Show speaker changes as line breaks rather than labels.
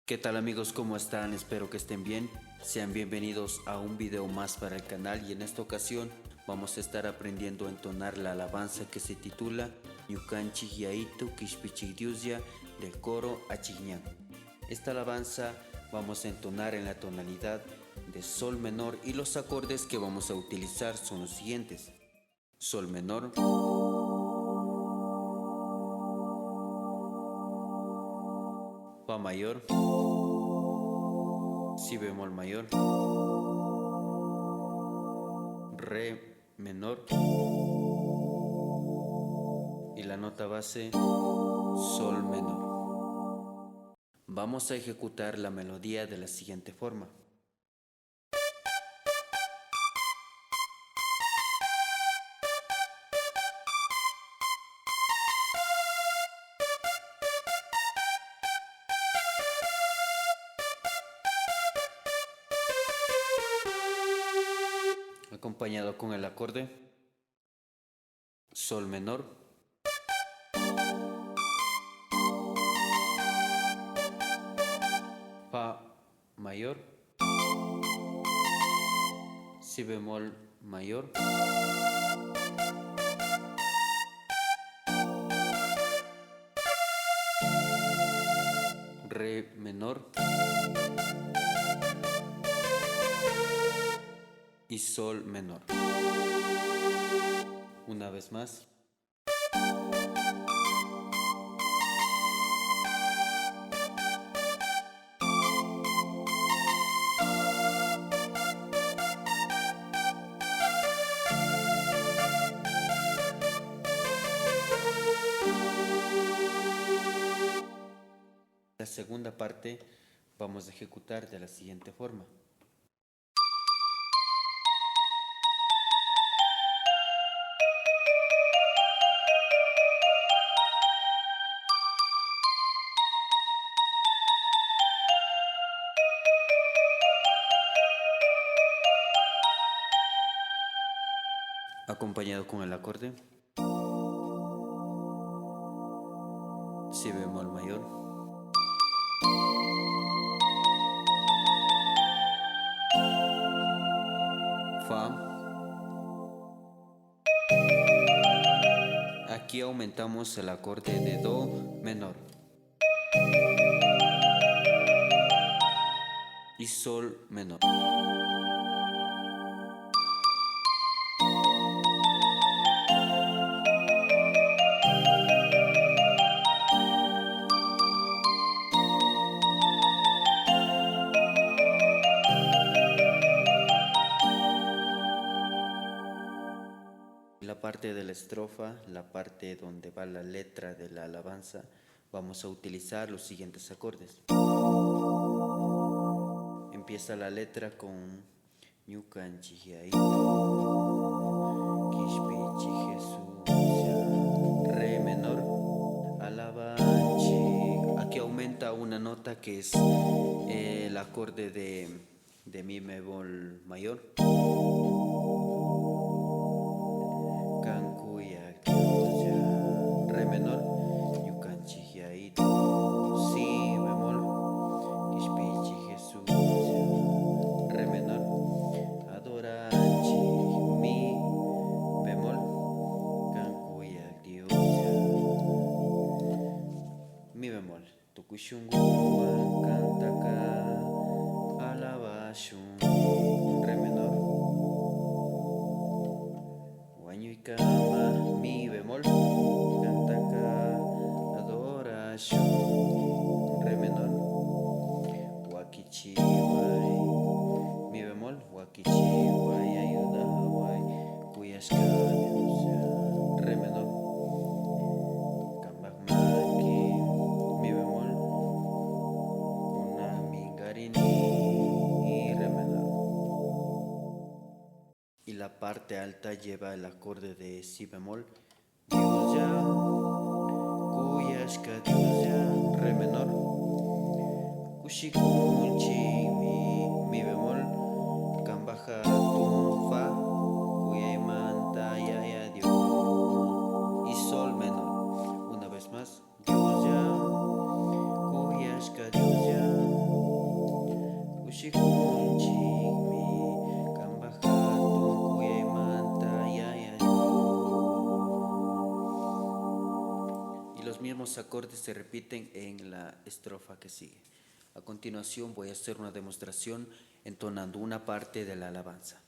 ¿Qué tal amigos? ¿Cómo están? Espero que estén bien. Sean bienvenidos a un video más para el canal y en esta ocasión vamos a estar aprendiendo a entonar la alabanza que se titula Ñukanchik Yaitu Kishpichik Diusia del coro Achigñán. Esta alabanza vamos a entonar en la tonalidad de sol menor y los acordes que vamos a utilizar son los siguientes: sol menor, fa mayor, si bemol mayor, re menor y la nota base sol menor. Vamos a ejecutar la melodía de la siguiente forma. Acompañado con el acorde sol menor, fa mayor, si bemol mayor, re menor y sol menor. Una vez más. La segunda parte vamos a ejecutar de la siguiente forma. Acompañado con el acorde si bemol mayor, fa. Aquí aumentamos el acorde de do menor y sol menor. La parte de la estrofa, la parte donde va la letra de la alabanza, vamos a utilizar los siguientes acordes. Empieza la letra con Ñukanchik Yaitu Kishpichik Jesús, re menor, alabanchik. Aquí aumenta una nota que es el acorde de mi bemol mayor. Cancuyak Diosya, re menor, Ñukanchik Yaitu, si bemol, Kishpichik Jesús, re menor, adoranchik, mi bemol, Cancuyak Diosya, mi bemol, tukushunguan kantaka, alabashun, re menor, Wañuykama, mi bemol, kantaka, adoración, re menor, wakichiway, mi bemol, wakichiway, ayudaway, kuyashkanius, re menor, kambakmaki, mi bemol, kunamingarini, re menor. Y la parte alta lleva el acorde de si bemol, Diosya, kuyashka Diosya, re menor, kushikunchi, mi bemol, kambaja tu fa, kuyaymanta yaya Dios y sol menor. Una vez más, Diosya, kuyashka Diosya, los mismos acordes se repiten en la estrofa que sigue. A continuación voy a hacer una demostración entonando una parte de la alabanza.